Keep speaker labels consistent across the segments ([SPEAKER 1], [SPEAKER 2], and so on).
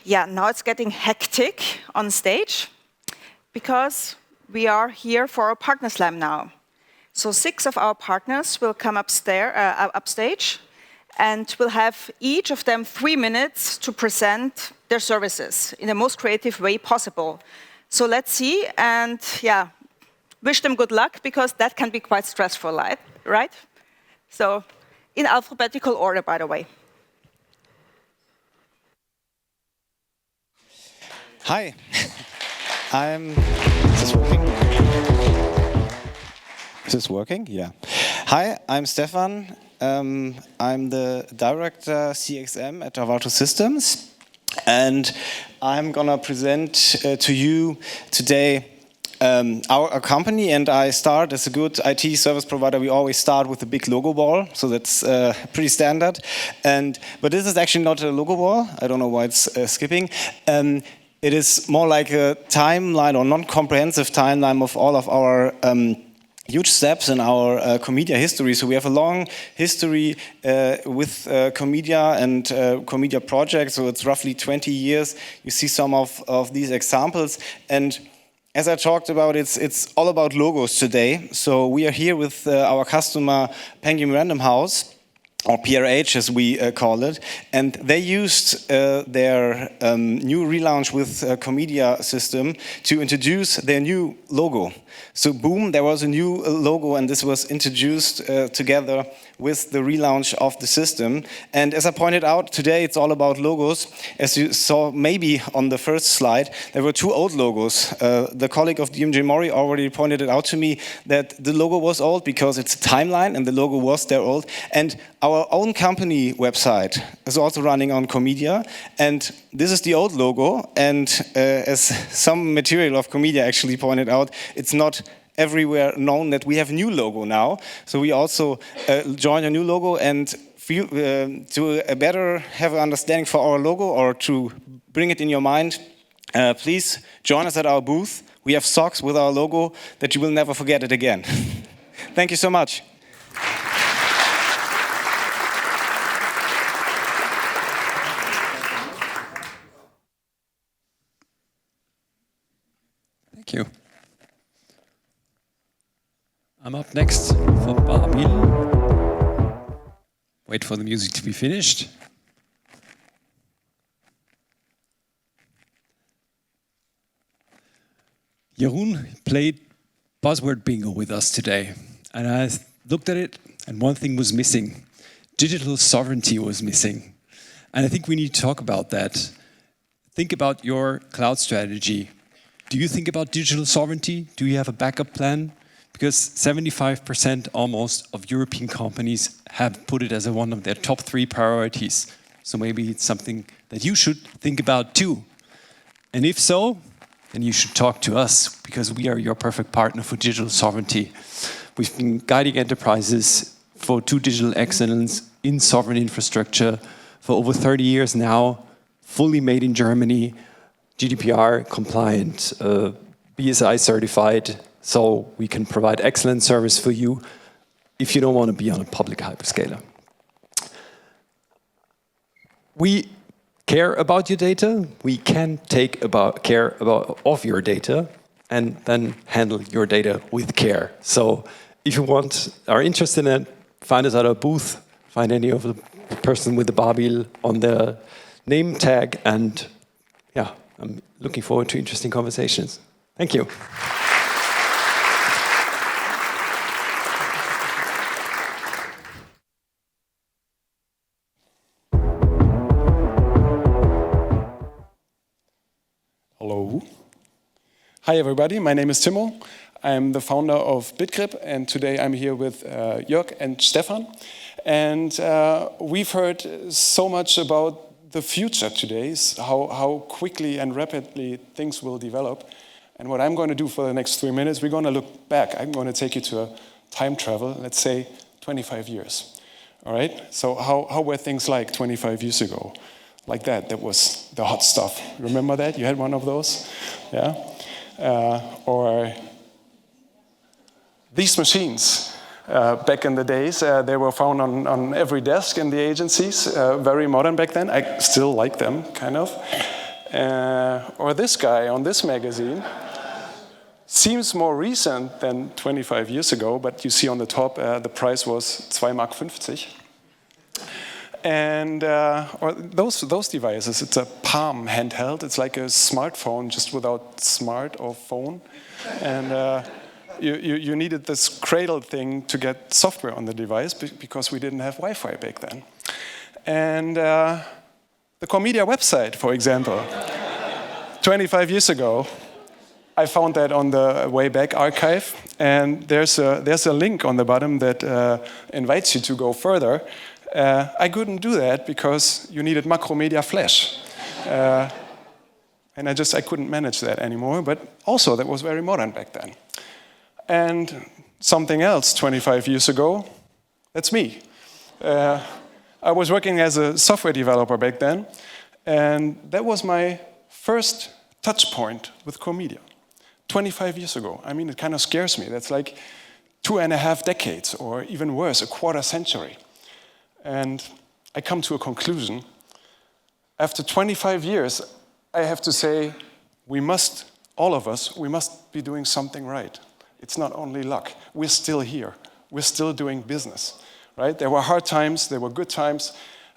[SPEAKER 1] Yeah, now it's getting hectic on stage because we are here for a partner slam now. So 6 of our partners will come upstage, and we'll have each of them 3 minutes to present their services in the most creative way possible. So let's see, and yeah, wish them good luck, because that can be quite stressful, right? So, in alphabetical order, by the way.
[SPEAKER 2] Hi, is this working? Is this working? Yeah. Hi, I'm Stefan. I'm the Director CXM at Arvato Systems, and I'm gonna present to you today our company. And I start, as a good IT service provider, we always start with a big logo wall, so that's pretty standard. But this is actually not a logo wall. I don't know why it's skipping. It is more like a timeline, or non-comprehensive timeline of all of our huge steps in our CoreMedia history. So we have a long history with CoreMedia and CoreMedia projects, so it's roughly 20 years. You see some of these examples. And as I talked about, it's all about logos today. So we are here with our customer, Penguin Random House, or PRH as we call it, and they used their new relaunch with CoreMedia system to introduce their new logo. So boom, there was a new logo, and this was introduced together with the relaunch of the system. And as I pointed out, today it's all about logos. As you saw maybe on the first slide, there were 2 old logos. The colleague of DMJ Mori already pointed it out to me that the logo was old because it's a timeline, and the logo was there old. And our own company website is also running on CoreMedia, and this is the old logo. And as some material of CoreMedia actually pointed out, it's not everywhere known that we have a new logo now. So we also join a new logo, and feel, to better have an understanding for our logo, or to bring it in your mind, please join us at our booth. We have socks with our logo that you will never forget it again. Thank you so much.
[SPEAKER 3] Thank you. I'm up next for Babiel. Wait for the music to be finished. Jeroen played buzzword bingo with us today, and I looked at it, and one thing was missing. Digital sovereignty was missing. And I think we need to talk about that. Think about your cloud strategy. Do you think about digital sovereignty? Do you have a backup plan? Because 75% almost of European companies have put it as one of their top 3 priorities. So maybe it's something that you should think about too. And if so, then you should talk to us, because we are your perfect partner for digital sovereignty. We've been guiding enterprises for 2 digital excellence in sovereign infrastructure for over 30 years now, fully made in Germany, GDPR compliant, BSI certified, so we can provide excellent service for you if you don't want to be on a public hyperscaler. We care about your data. We can take care of your data, and then handle your data with care. So if you are interested in it, find us at our booth, find any of the person with the Babiel on the name tag, and yeah, I'm looking forward to interesting conversations. Thank you.
[SPEAKER 4] Hello. Hi everybody, my name is Timo. I'm the founder of Bitgrip, and today I'm here with Jörg and Stefan. And we've heard so much about the future today, how quickly and rapidly things will develop. And what I'm going to do for the next 3 minutes, we're going to look back. I'm going to take you to a time travel, let's say 25 years. All right? So how were things like 25 years ago? Like that was the hot stuff. Remember that? You had one of those? Yeah? Or these machines. back in the days. They were found on every desk in the agencies, very modern back then. I still like them, kind of. Or this guy on this magazine. Seems more recent than 25 years ago, but you see on the top, the price was 2,50 Mark. And or those devices, it's a Palm handheld. It's like a smartphone, just without smart or phone. And you needed this cradle thing to get software on the device because we didn't have Wi-Fi back then. And the CoreMedia website, for example, 25 years ago, I found that on the Wayback Archive, and there's a link on the bottom that invites you to go further. I couldn't do that because you needed Macromedia Flash. And I couldn't manage that anymore, but also that was very modern back then. And something else 25 years ago, that's me. I was working as a software developer back then, and that was my first touch point with CoreMedia. 25 years ago. I mean, it kind of scares me. That's like 2.5 decades, or even worse, a quarter century. And I come to a conclusion. After 25 years, I have to say, all of us, we must be doing something right. It's not only luck. We're still here. We're still doing business, right? There were hard times, there were good times,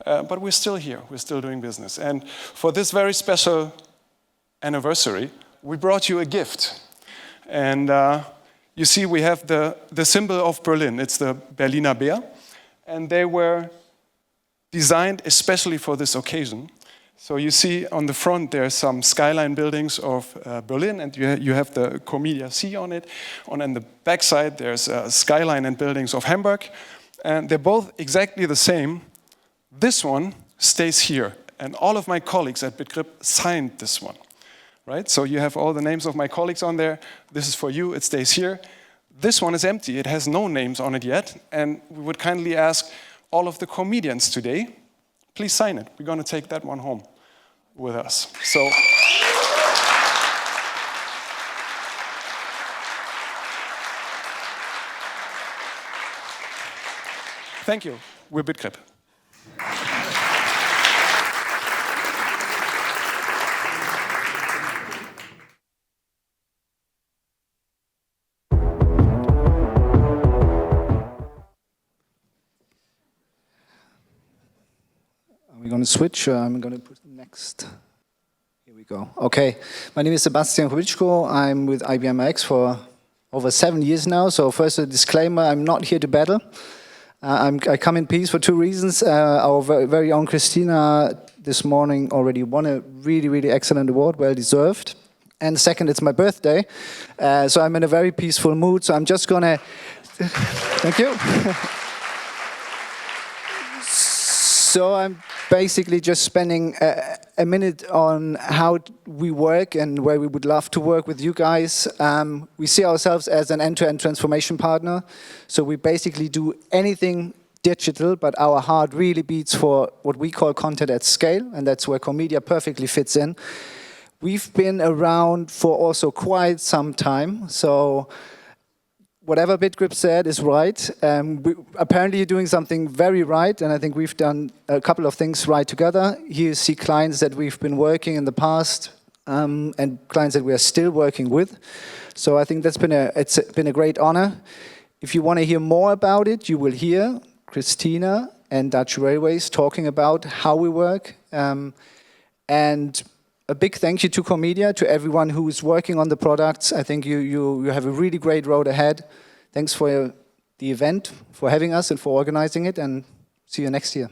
[SPEAKER 4] but we're still here. We're still doing business. And for this very special anniversary, we brought you a gift. And you see, we have the symbol of Berlin. It's the Berliner Bär. And they were designed especially for this occasion. So you see on the front, there are some skyline buildings of Berlin, and you have the CoreMedia C on it. On the backside, there's a skyline and buildings of Hamburg. And they're both exactly the same. This one stays here. And all of my colleagues at Bitgrip signed this one. Right? So you have all the names of my colleagues on there. This is for you, it stays here. This one is empty, it has no names on it yet. And we would kindly ask all of the comedians today, please sign it. We're going to take that one home with us. So, thank you. We're Bitgrip.
[SPEAKER 5] We're going to switch. I'm going to put next. Here we go. Okay. My name is Sebastian Kubiczko. I'm with IBM X for over 7 years now. So first a disclaimer, I'm not here to battle. I come in peace for 2 reasons. Our very own Christina this morning already won a really, really excellent award, well deserved. And second, it's my birthday. So I'm in a very peaceful mood. So I'm just going to... Thank you. So I'm basically just spending a minute on how we work and where we would love to work with you guys. We see ourselves as an end-to-end transformation partner. So we basically do anything digital, but our heart really beats for what we call content at scale, and that's where CoreMedia perfectly fits in. We've been around for also quite some time, so whatever Bitgrip said is right. Apparently you're doing something very right, and I think we've done a couple of things right together. Here you see clients that we've been working in the past, and clients that we are still working with. So I think it's been a great honor. If you want to hear more about it, you will hear Christina and Dutch Railways talking about how we work. And a big thank you to CoreMedia, to everyone who is working on the products. I think you have a really great road ahead. Thanks for the event, for having us and for organizing it, and see you next year.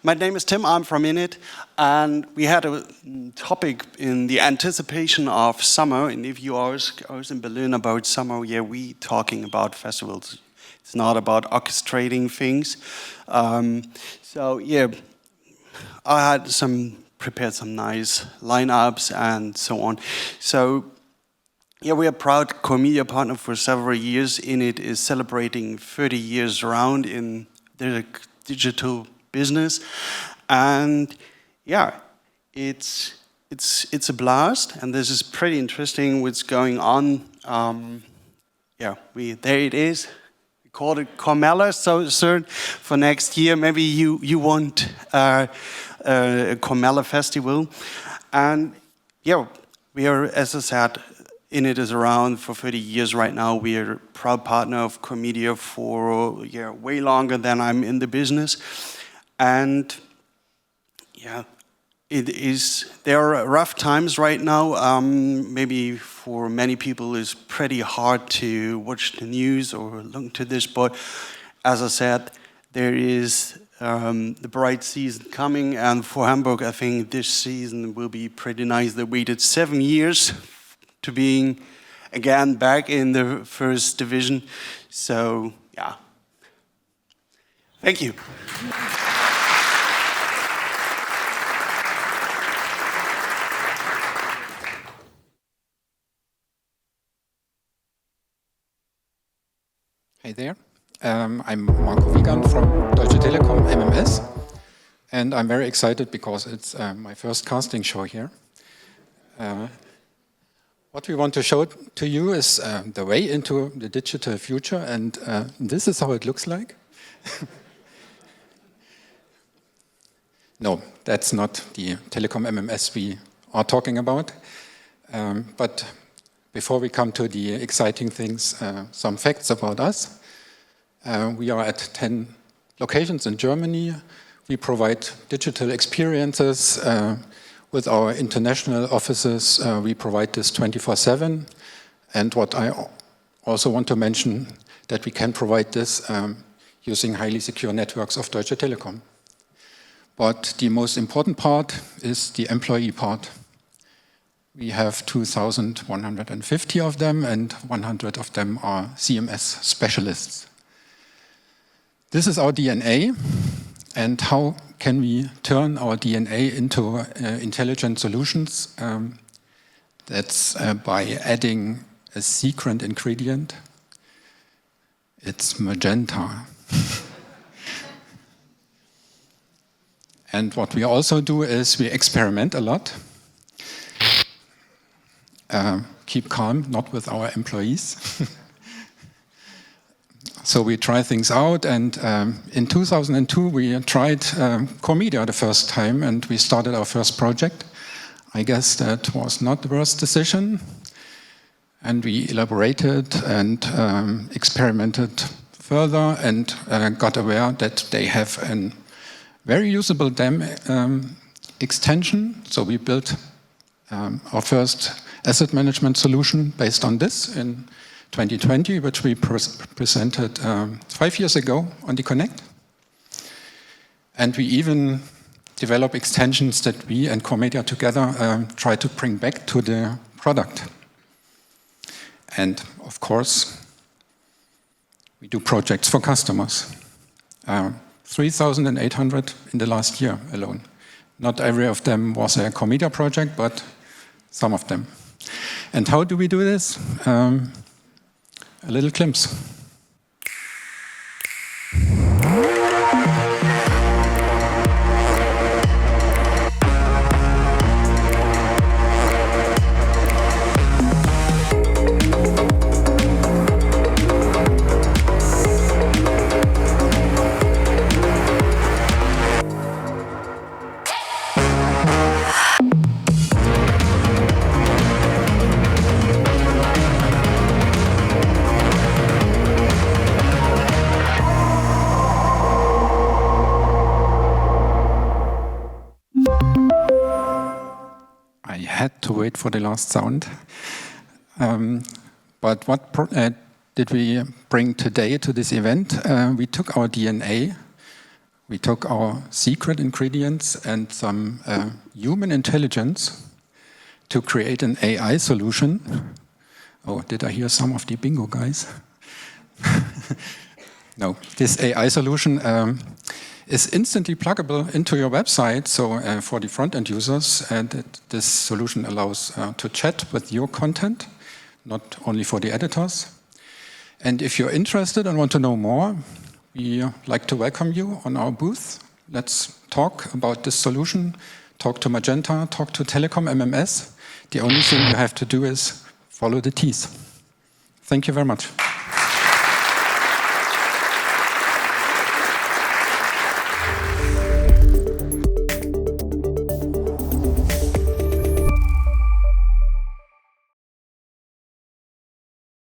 [SPEAKER 6] My name is Tim, I'm from init, and we had a topic in the anticipation of summer, and if you ask us in Berlin about summer, yeah, we talking about festivals. It's not about orchestrating things. So yeah, I had prepared some nice lineups and so on. So yeah, we are proud CoreMedia partner for several years. init is celebrating 30 years around in the digital business. And yeah, it's a blast, and this is pretty interesting what's going on. Yeah, there it is. We called it CoreMedia, so for next year, maybe you want a CoreMedia festival. And yeah, we are, as I said, init is around for 30 years right now. We are a proud partner of CoreMedia for way longer than I'm in the business. And yeah, there are rough times right now. Maybe for many people it's pretty hard to watch the news or look to this, but as I said, there is the bright season coming, and for Hamburg I think this season will be pretty nice. They waited 7 years to being again back in the first division. So yeah, thank you.
[SPEAKER 7] Hey there, I'm Marco Wiegand from Deutsche Telekom, MMS, and I'm very excited because it's my first casting show here. What we want to show to you is the way into the digital future, and this is how it looks like. No, that's not the Telekom MMS we are talking about, but before we come to the exciting things, some facts about us. We are at 10 locations in Germany. We provide digital experiences with our international offices. We provide this 24/7. And what I also want to mention, that we can provide this using highly secure networks of Deutsche Telekom. But the most important part is the employee part. We have 2,150 of them, and 100 of them are CMS specialists. This is our DNA, and how can we turn our DNA into intelligent solutions? That's by adding a secret ingredient. It's magenta. And what we also do is we experiment a lot. Keep calm, not with our employees. So we try things out, and in 2002 we tried CoreMedia the first time, and we started our first project. I guess that was not the worst decision, and we elaborated and experimented further, and got aware that they have a very usable DEM extension. So we built our first asset management solution based on this in 2020, which we presented 5 years ago on the Connect. And we even develop extensions that we and CoreMedia together try to bring back to the product. And of course, we do projects for customers. 3,800 in the last year alone. Not every of them was a CoreMedia project, but some of them. And how do we do this? A little glimpse. To wait for the last sound. But what did we bring today to this event? We took our DNA, we took our secret ingredients and some human intelligence to create an AI solution. Oh, did I hear some of the bingo guys? No, this AI solution is instantly pluggable into your website. So for the front-end users, this solution allows to chat with your content, not only for the editors. And if you're interested and want to know more, we like to welcome you on our booth. Let's talk about this solution, talk to Magenta, talk to Telekom MMS. The only thing you have to do is follow the T's. Thank you very much.